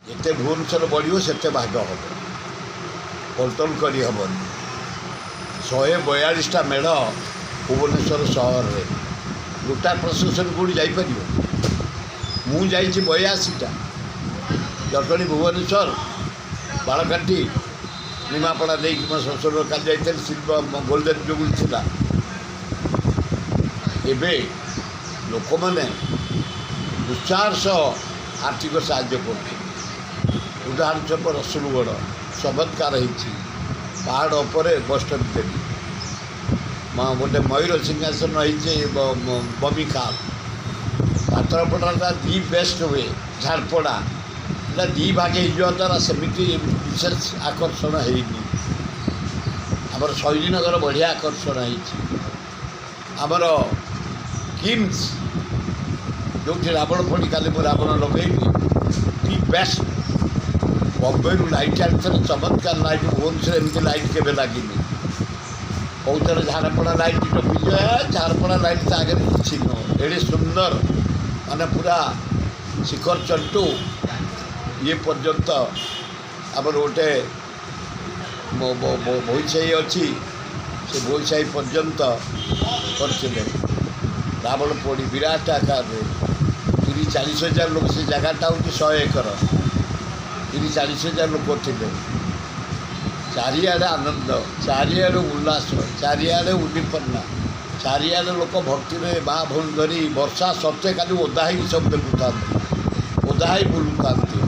ଯେତେ ଭୁବନେଶ୍ୱର ବଢ଼ିବ ସେତେ ଭାଗ ହେବ, କଣ୍ଟ୍ରୋଲ କରିହେବନି। 142ଟା ମେଢ଼ ଭୁବନେଶ୍ୱର ସହରରେ, ଗୋଟା ପ୍ରଶାସନ କେଉଁଠି ଯାଇପାରିବ? ମୁଁ ଯାଇଛି 82ଟା, ଜଟଣୀ, ଭୁବନେଶ୍ୱର, ବାଳକାଟି, ନିମାପଡ଼ା ଦେଇକି ମୋ ଶ୍ୱଶୁର କାଲି ଯାଇଥିଲି, ଶିଳ୍ପ ଗୋଲ୍ଡେନ୍ ଜୁବୁଲି ଥିଲା। ଏବେ ଲୋକମାନେ ଉତ୍ସାହର ସହ ଆର୍ଥିକ ସାହାଯ୍ୟ କରୁଛନ୍ତି। ଉଦାହରଣ ସ୍ୱରୂପ ରସୁଲଗଡ଼ ଚମତ୍କାର ହେଇଛି, ପାହାଡ଼ ଉପରେ ବୈଷ୍ଣବ ଦେବୀ, ଗୋଟେ ମୟୂର ସିଂହାସନ ହେଇଛି ବମିଖା। ପାତ୍ରପଡ଼ାଟା ଦି ବେଷ୍ଟ ହୁଏ, ଝାରପଡ଼ା এটা ଦୁଇ ଭାଗ ହେଇଯିବା ଦ୍ୱାରା ସେମିତି ବିଶେଷ ଆକର୍ଷଣ ହେଇନି। ଆମର ଶୈଳୀନଗର ବଢ଼ିଆ ଆକର୍ଷଣ ହେଇଛି। ଆମର କିମ୍ସ ଯେଉଁଠି ରାବଣ ପୋଡ଼ି, କାଲି ମୁଁ ରାବଣ ଲଗେଇଲି, ଦି ବେଷ୍ଟ। ବମ୍ବେରୁ ଲାଇଟ୍ ଆଣିଥିଲେ, ଚମତ୍କାର ଲାଇଟ୍। ଭୁବନେଶ୍ୱର ଏମିତି ଲାଇଟ୍ କେବେ ଲାଗିନି। କହୁଥିଲେ ଝାରପଡ଼ା ଲାଇଟ୍ ଟପିଯିବ, ଝାରପଡ଼ା ଲାଇଟ୍ ତା ଆଗରେ କିଛି ନୁହଁ। ଏଡ଼େ ସୁନ୍ଦର, ମାନେ ପୁରା ଶିଖର ଚଟୁ ଇଏ ପର୍ଯ୍ୟନ୍ତ। ଆମର ଗୋଟେ ଭୋଇସାହି ଅଛି, ସେ ଭୋଇସାହି ପର୍ଯ୍ୟନ୍ତ କରିଥିଲେ ରାବଣ ପୋଡ଼ି ବିରାଟ ଆକାରରେ। 30-40 ହଜାର ଲୋକ, ସେ ଜାଗାଟା ହେଉଛି 100 ଏକର, 30-40 ହଜାର ଲୋକ ଥିଲେ। ଚାରିଆଡ଼େ ଆନନ୍ଦ, ଚାରିଆଡ଼େ ଉଲ୍ଲାସ, ଚାରିଆଡ଼େ ଉଦ୍ଦୀପନା, ଚାରିଆଡ଼େ ଲୋକ ଭକ୍ତିରେ ମା ଭଉଣୀ ଧରି। ବର୍ଷା ସତ୍ତ୍ୱେ କାଲି ଓଦା ହେଇକି ସବୁ ଦେଖୁଥାନ୍ତି, ଓଦା ହେଇ ବୁଲୁଥାନ୍ତି।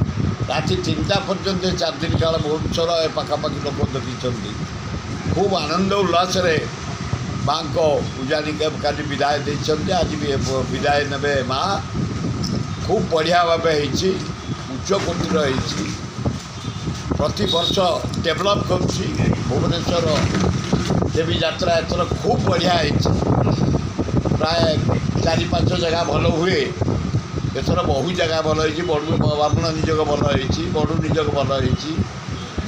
ରାତି 3ଟା ପର୍ଯ୍ୟନ୍ତ 4 ଦିନ କାଳ ଭୁବନେଶ୍ୱର ଏ ପାଖାପାଖି ଲୋକ ଦେଖିଛନ୍ତି। ଖୁବ୍ ଆନନ୍ଦ ଉଲ୍ଲାସରେ ମାଆଙ୍କ ପୂଜାରୀକେ କାଲି ବିଦାୟ ଦେଇଛନ୍ତି। ଆଜି ବି ବିଦାୟ ନେବେ ମା। ଖୁବ୍ ବଢ଼ିଆ ଭାବେ ହେଇଛି, ଉଚ୍ଚ କୋଟିର ହେଇଛି। ପ୍ରତିବର୍ଷ ଡେଭଲପ୍ କରୁଛି ଭୁବନେଶ୍ୱର ଦେବୀ ଯାତ୍ରା। ଏଥର ଖୁବ୍ ବଢ଼ିଆ ହେଇଛି, ପ୍ରାୟ 4-5 ଜାଗା ଭଲ ହୁଏ। ଏଥର ବହୁ ଜାଗା ଭଲ ହେଇଛି। ବାମୁଣ ନିଯୋଗ ଭଲ ହେଇଛି, ବଡ଼ୁ ନିଯୋଗ ଭଲ ହେଇଛି,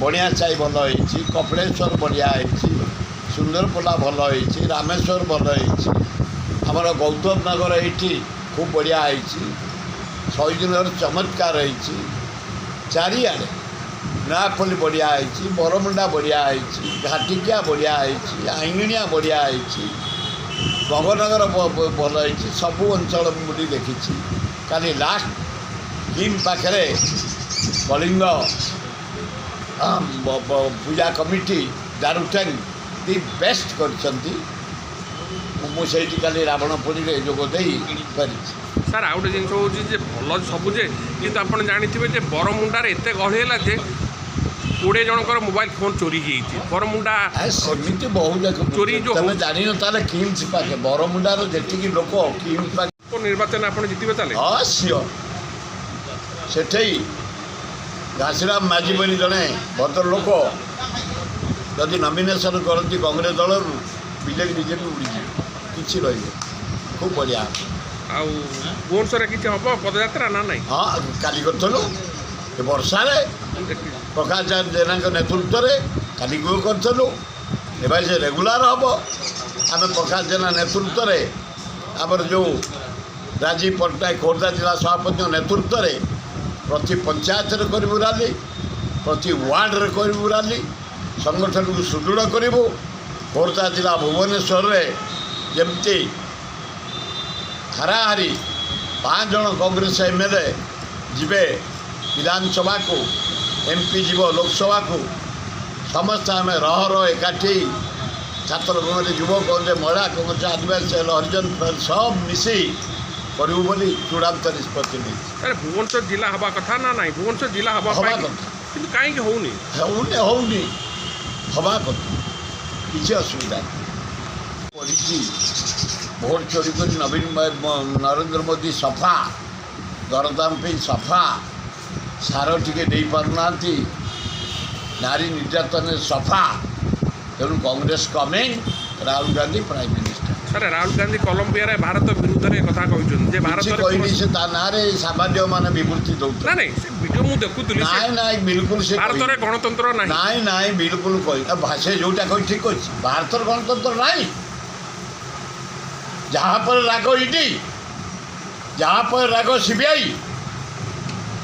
ବଣିଆ ସାହି ଭଲ ହେଇଛି, କପିଳେଶ୍ୱର ବଢ଼ିଆ ହେଇଛି, ସୁନ୍ଦରପୋଲା ଭଲ ହେଇଛି, ରାମେଶ୍ୱର ଭଲ ହେଇଛି। ଆମର ଗୌତମ ନଗର ଏଇଠି ଖୁବ୍ ବଢ଼ିଆ ହେଇଛି, ଶହୀଦନଗର ଚମତ୍କାର ହେଇଛି। ଚାରିଆଡ଼େ ନୂଆପଲ୍ଲୀ ବଢ଼ିଆ ହେଇଛି, ବରମୁଣ୍ଡା ବଢ଼ିଆ ହେଇଛି, ଘାଟିକିଆ ବଢ଼ିଆ ହେଇଛି, ଆଇଙ୍ଗିଣିଆ ବଢ଼ିଆ ହେଇଛି, ଗଙ୍ଗନଗର ଭଲ ହେଇଛି। ସବୁ ଅଞ୍ଚଳ ମୁଁ ବୁଲି ଦେଖିଛି। କାଲି ଲାଷ୍ଟ କିମ୍ ପାଖରେ କଳିଙ୍ଗ ପୂଜା କମିଟି ଦାରୁଟେନ୍ ଦି ବେଷ୍ଟ କରିଛନ୍ତି। ମୁଁ ସେଇଠି କାଲି ରାବଣ ପୋଡ଼ିରେ ଯୋଗ ଦେଇ ପାରିଛି। ସାର୍ ଆଉ ଗୋଟେ ଜିନିଷ ହେଉଛି ଯେ ଭଲ ସବୁ ଯେ, କିନ୍ତୁ ଆପଣ ଜାଣିଥିବେ ଯେ ବରମୁଣ୍ଡାରେ ଏତେ ଗହଳି ହେଲା ଯେ 20 ଜଣଙ୍କର ମୋବାଇଲ ଫୋନ୍ ଚୋରି ହେଇଯାଇଛି। ବରମୁଣ୍ଡା ସେମିତି ବହୁ ଚୋରି ଯେଉଁ ତମେ ଜାଣିନ ତାହେଲେ କିମ୍ସ ପାଖେ, ବରମୁଣ୍ଡାର ଯେତିକି ଲୋକ କିମ୍ସ ପାଖେ ନିର୍ବାଚନ ଆପଣ ଜିତିବେ ତାହେଲେ? ହଁ ସିଓର। ସେଠେଇ ଘାସିରାମ ମାଝୀ ବୋଲି ଜଣେ ଭଦ୍ରଲୋକ ଯଦି ନମିନେସନ୍ କରନ୍ତି କଂଗ୍ରେସ ଦଳରୁ, ବିଜେପି ଉଡ଼ିଯିବେ, କିଛି ରହିବ। ଖୁବ୍ ବଢ଼ିଆ। ଆଉ ଭୁବନେଶ୍ୱରରେ କିଛି ହେବ ପଦଯାତ୍ରା ନା ନାହିଁ? ହଁ କାଲି କରିଥିଲୁ, ଏ ବର୍ଷାରେ ପ୍ରକାଶ ଜେନାଙ୍କ ନେତୃତ୍ୱରେ କାଲି କରିଥିଲୁ। ଏବେ ସେ ରେଗୁଲାର ହେବ। ଆମେ ପ୍ରକାଶ ଜେନା ନେତୃତ୍ୱରେ, ଆମର ଯେଉଁ ରାଜୀବ ପଟ୍ଟନାୟକ ଖୋର୍ଦ୍ଧା ଜିଲ୍ଲା ସଭାପତିଙ୍କ ନେତୃତ୍ୱରେ ପ୍ରତି ପଞ୍ଚାୟତରେ କରିବୁ ରାଲି, ପ୍ରତି ୱାର୍ଡ଼ରେ କରିବୁ ରାଲି। ସଂଗଠନକୁ ସୁଦୃଢ଼ କରିବୁ। ଖୋର୍ଦ୍ଧା ଜିଲ୍ଲା ଭୁବନେଶ୍ୱରରେ ଯେମିତି ହାରାହାରି 5 ଜଣ କଂଗ୍ରେସ MLA ଯିବେ ବିଧାନସଭାକୁ, MP ଯିବ ଲୋକସଭାକୁ, ସମସ୍ତେ ଆମେ ରହ ଏକାଠି, ଛାତ୍ର କଂଗ୍ରେସ, ଯୁବ କଂଗ୍ରେସ, ମହିଳା କଂଗ୍ରେସ, ଆଦିବାସୀ ହରିଜନ ସବୁ ମିଶି କରିବୁ ବୋଲି ଚୂଡ଼ାନ୍ତ ନିଷ୍ପତ୍ତି ନେଇଛି। ଆରେ ଭୁବନେଶ୍ୱର ଜିଲ୍ଲା ହେବା କଥା ନା ନାହିଁ? ଭୁବନେଶ୍ୱର ଜିଲ୍ଲା ହେବା କଥା, କିନ୍ତୁ କାହିଁକି ହେଉନି? ହେଉନି ହେବା କଥା, କିଛି ଅସୁବିଧା ନାହିଁ। ପଡ଼ିଛି ଭୋଟ ଚୋରି କରି ନରେନ୍ଦ୍ର ମୋଦି ସଫା, ଦରଦାମ ପାଇଁ ସଫା, ସାର ଟିକେ ଦେଇପାରୁନାହାନ୍ତି, ନାରୀ ନିର୍ଯାତନରେ ସଫା। ତେଣୁ Congress coming, Rahul Gandhi prime minister. Sir Rahul Gandhi କଲମ୍ବିଆରେ ଭାରତ ବିରୁଦ୍ଧରେ କଥା କହିଛନ୍ତି ଯେ ଭାରତ କହିନି, ସେ ତା ନାଁରେ ସାମ୍ବାଦିକମାନେ ବିବୃତ୍ତି ଦେଉଛନ୍ତି। ନାଇଁ ସେ ଭିଡ଼ିଓ ମୁଁ ଦେଖୁଥିଲି। ନାଇଁ ବିଲକୁଲ ସେ ଭାରତରେ ଗଣତନ୍ତ୍ର ନାହିଁ। ନାଇଁ ବିଲକୁଲ କହି, ସେ ଯେଉଁଟା କହି ଠିକ୍ ଅଛି। ଭାରତରେ ଗଣତନ୍ତ୍ର ନାହିଁ। ଯାହା ପରେ ରାଗ ଇଡି, ଯାହା ପରେ ରାଗ CBI,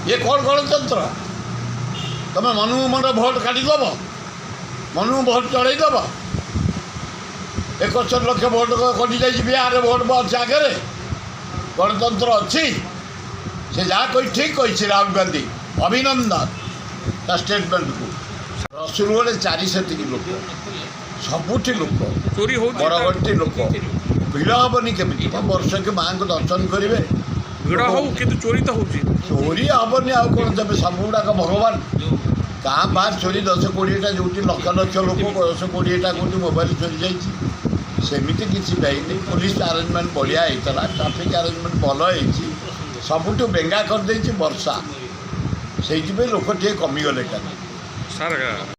ଇଏ କ'ଣ ଗଣତନ୍ତ୍ର? ତମେ ମନକୁ ମନ ଭୋଟ କାଟିଦେବ, ମନକୁ ଭୋଟ ଚଢ଼େଇଦେବ। 71 ଲକ୍ଷ ଭୋଟ କଟିଯାଇଛି ବିହାରରେ, ଭୋଟ ଅଛି ଆଗରେ, ଗଣତନ୍ତ୍ର ଅଛି। ସେ ଯାହା କହି ଠିକ୍ କହିଛି ରାହୁଲ ଗାନ୍ଧୀ, ଅଭିନନ୍ଦନ ତା ଷ୍ଟେଟମେଣ୍ଟକୁ। ରସୁଲଗଡ଼ରେ 400 ଲୋକ, ସବୁଠି ଲୋକ, ଚୋରି ହଉଛି, ବରଗଡ଼ଟି ଲୋକ, ଭିଡ଼ ହେବନି କେମିତି? ବର୍ଷକେ ମାଆଙ୍କୁ ଦର୍ଶନ କରିବେ, ଭିଡ଼ ହଉ କିନ୍ତୁ ଚୋରି ତ ହଉଛି। ଚୋରି ହେବନି ଆଉ କ'ଣ ଦେବେ? ସବୁଗୁଡ଼ାକ ଭଗବାନ। କାଁ ଭାଁ ଚୋରି 10-20ଟା, ଯେଉଁଠି ଲକ୍ଷ ଲକ୍ଷ ଲୋକ 10-20ଟା କେଉଁଠି ମୋବାଇଲ ଚୋରି ଯାଇଛି, ସେମିତି କିଛି ହେଇନି। ପୋଲିସ ଆରେଞ୍ଜମେଣ୍ଟ ବଢ଼ିଆ ହେଇଥିଲା, ଟ୍ରାଫିକ୍ ଆରେଞ୍ଜମେଣ୍ଟ ଭଲ ହେଇଛି, ସବୁଠୁ ବେଙ୍ଗା କରିଦେଇଛି ବର୍ଷା, ସେଇଥିପାଇଁ ଲୋକ ଟିକେ କମିଗଲେ କାଲି। ସାର୍